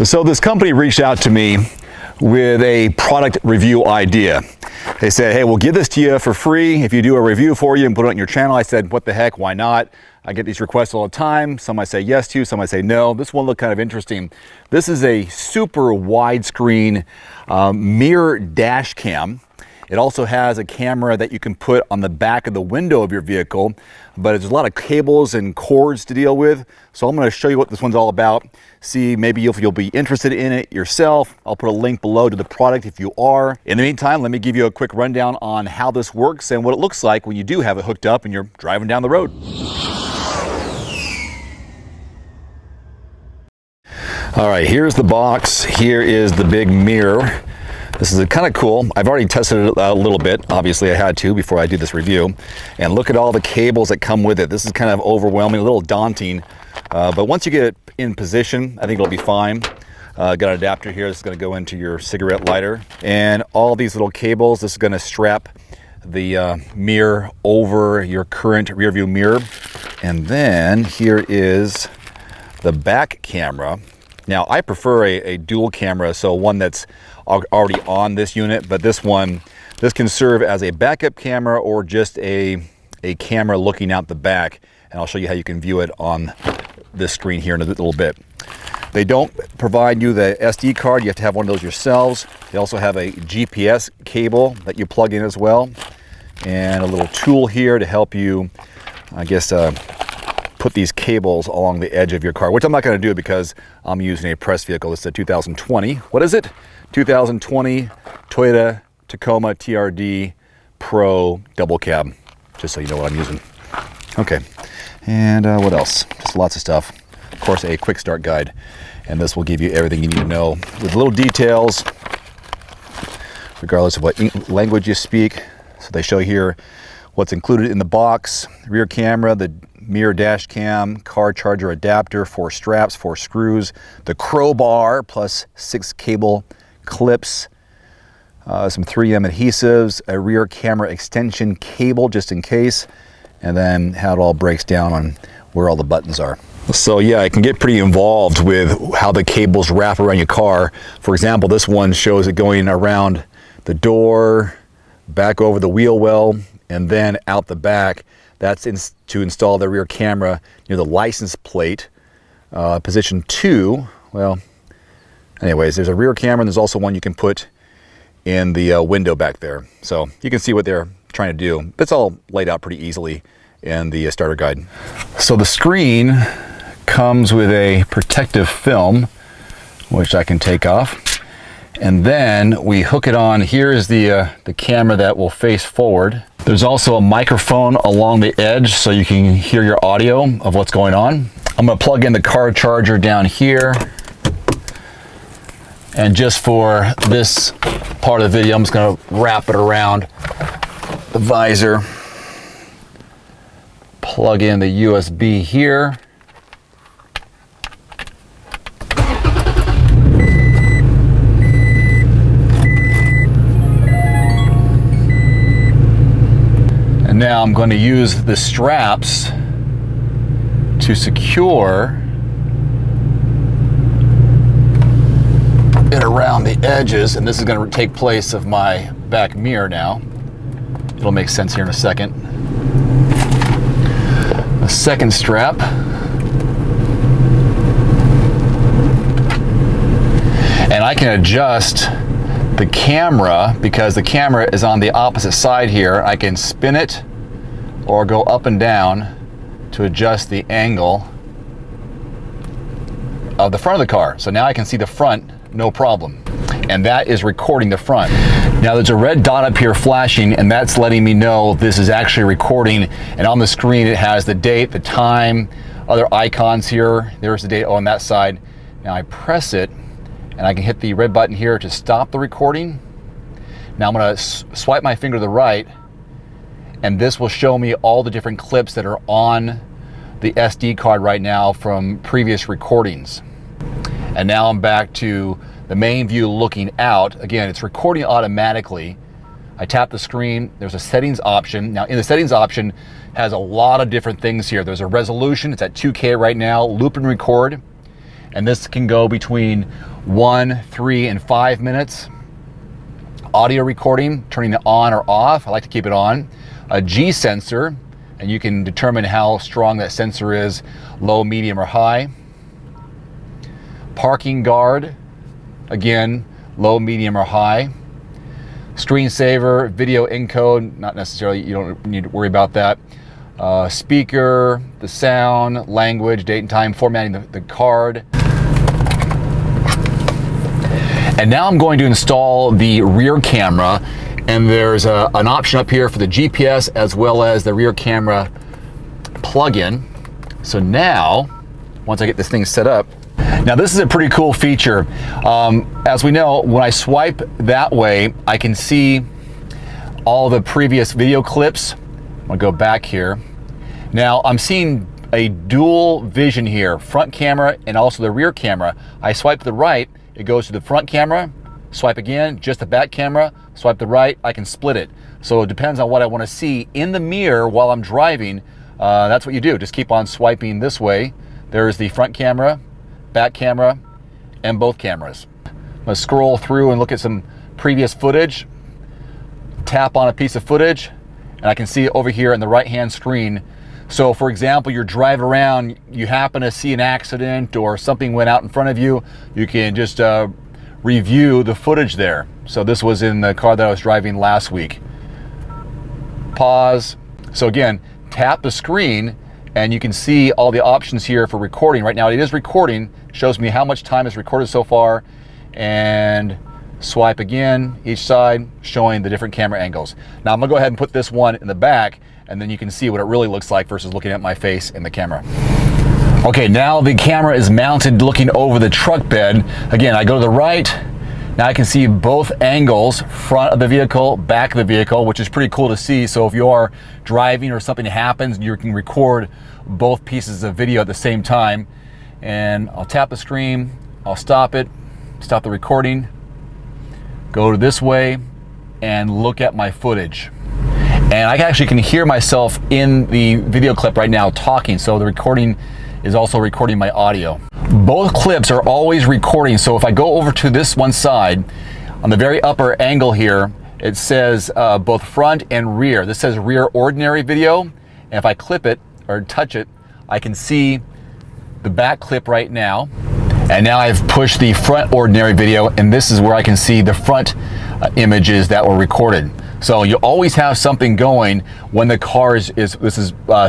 So this company reached out to me with a product review idea. They said, hey, we'll give this to you for free if you do a review for you and put it on your channel. I said, what the heck, why not? I get these requests all the time. Some I say yes to, some I say no. This one looked kind of interesting. This is a super widescreen mirror dash cam. It also has a camera that you can put on the back of the window of your vehicle, but there's a lot of cables and cords to deal with. So I'm going to show you what this one's all about. See, maybe if you'll be interested in it yourself. I'll put a link below to the product if you are. In the meantime, let me give you a quick rundown on how this works and what it looks like when you do have it hooked up and you're driving down the road. All right, here's the box. Here is the big mirror. This is kind of cool. I've already tested it a little bit. Obviously, I had to before I do this review. And look at all the cables that come with it. This is kind of overwhelming, a little daunting. But once you get it in position, I think it'll be fine. Got an adapter here. This is going to go into your cigarette lighter. And all these little cables, this is going to strap the mirror over your current rear view mirror. And then here is the back camera. Now, I prefer a dual camera, so one that's already on this unit, but this can serve as a backup camera or just a camera looking out the back. And I'll show you how you can view it on this screen here in a little bit. They don't provide you the SD card. You have to have one of those yourselves. They also have a GPS cable that you plug in as well. And a little tool here to help you, I guess, put these cables along the edge of your car, which I'm not going to do because I'm using a press vehicle. This is a 2020. What is it? 2020 Toyota Tacoma TRD Pro double cab, just so you know what I'm using. Okay, and what else? Just lots of stuff. Of course, a quick start guide, and this will give you everything you need to know with little details, regardless of what language you speak. So they show here what's included in the box: rear camera, the mirror dash cam, car charger adapter, 4 straps, 4 screws, the crowbar plus 6 cable clips, some 3M adhesives, a rear camera extension cable just in case, and then how it all breaks down on where all the buttons are. So yeah, it can get pretty involved with how the cables wrap around your car. For example, this one shows it going around the door, back over the wheel well, and then out the back. That's to install the rear camera near the license plate. Position 2, well, anyways, there's a rear camera and there's also one you can put in the window back there. So you can see what they're trying to do. It's all laid out pretty easily in the starter guide. So the screen comes with a protective film, which I can take off. And then we hook it on. Here is the camera that will face forward. There's also a microphone along the edge so you can hear your audio of what's going on. I'm going to plug in the car charger down here. And just for this part of the video, I'm just going to wrap it around the visor. Plug in the USB here. And now I'm going to use the straps to secure it around the edges, and this is going to take place of my back mirror now. It'll make sense here in a second. The second strap. And I can adjust the camera because the camera is on the opposite side here. I can spin it or go up and down to adjust the angle of the front of the car. So now I can see the front, no problem. And that is recording the front. Now there's a red dot up here flashing, and that's letting me know this is actually recording. And on the screen it has the date, the time, other icons here. There's the date on that side. Now I press it, and I can hit the red button here to stop the recording. Now I'm going to swipe my finger to the right, and this will show me all the different clips that are on the SD card right now from previous recordings. And now I'm back to the main view looking out. Again, it's recording automatically. I tap the screen, there's a settings option. Now in the settings option has a lot of different things here. There's a resolution, it's at 2K right now, loop and record. and this can go between 1, 3, and 5 minutes. Audio recording, turning it on or off. I like to keep it on. A G sensor, and you can determine how strong that sensor is, low, medium, or high. Parking guard, again, low, medium, or high. Screensaver, video encode, not necessarily, you don't need to worry about that. Speaker, the sound, language, date and time, formatting the card. And now I'm going to install the rear camera, and there's an option up here for the GPS as well as the rear camera plug-in. So now, once I get this thing set up, now this is a pretty cool feature. As we know, when I swipe that way, I can see all the previous video clips. I'm gonna go back here. Now I'm seeing a dual vision here, front camera and also the rear camera. I swipe to the right, it goes to the front camera, swipe again, just the back camera, swipe to the right, I can split it. So it depends on what I want to see in the mirror while I'm driving. That's what you do, just keep on swiping this way. There's the front camera, back camera, and both cameras. I'm gonna scroll through and look at some previous footage, tap on a piece of footage, and I can see it over here in the right-hand screen. So for example, you're driving around, you happen to see an accident or something went out in front of you, you can just review the footage there. So this was in the car that I was driving last week. Pause. So again, tap the screen and you can see all the options here for recording. Right now it is recording, shows me how much time is recorded so far, and swipe again, each side, showing the different camera angles. Now I'm gonna go ahead and put this one in the back, and then you can see what it really looks like versus looking at my face in the camera. Okay, now the camera is mounted looking over the truck bed. Again, I go to the right, now I can see both angles, front of the vehicle, back of the vehicle, which is pretty cool to see. So if you are driving or something happens, you can record both pieces of video at the same time. And I'll tap the screen, I'll stop it, stop the recording, go to this way, and look at my footage. And I actually can hear myself in the video clip right now talking, so the recording is also recording my audio. Both clips are always recording, so if I go over to this one side, on the very upper angle here, it says both front and rear. This says rear ordinary video, and if I clip it or touch it, I can see the back clip right now. And now I've pushed the front ordinary video, and this is where I can see the front images that were recorded. So you always have something going when the car is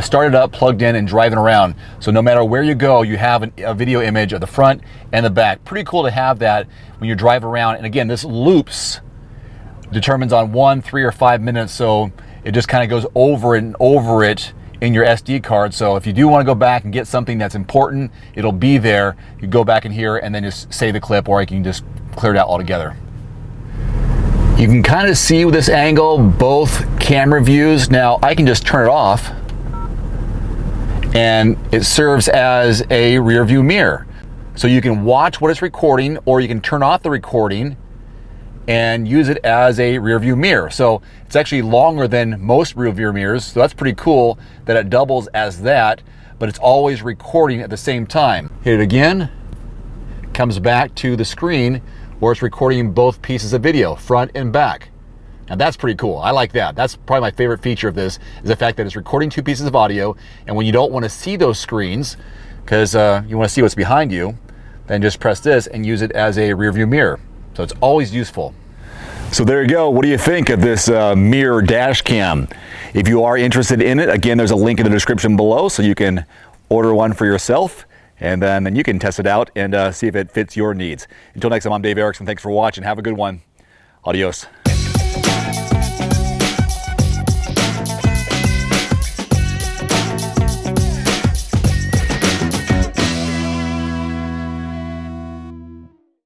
started up, plugged in, and driving around. So no matter where you go, you have a video image of the front and the back. Pretty cool to have that when you drive around. And again, this loops determines on 1, 3, or 5 minutes. So it just kind of goes over and over it in your SD card. So if you do want to go back and get something that's important, it'll be there. You go back in here and then just save the clip, or you can just clear it out altogether. You can kind of see with this angle both camera views. Now I can just turn it off and it serves as a rear view mirror. So you can watch what it's recording, or you can turn off the recording and use it as a rear view mirror. So it's actually longer than most rear view mirrors. So that's pretty cool that it doubles as that, but it's always recording at the same time. Hit it again, comes back to the screen where it's recording both pieces of video, front and back. Now that's pretty cool. I like that. That's probably my favorite feature of this, is the fact that it's recording 2 pieces of audio, and when you don't want to see those screens, because you want to see what's behind you, then just press this and use it as a rear view mirror. So it's always useful. So there you go. What do you think of this mirror dash cam? If you are interested in it, again, there's a link in the description below so you can order one for yourself, and then you can test it out and see if it fits your needs. Until next time, I'm Dave Erickson. Thanks for watching. Have a good one. Adios.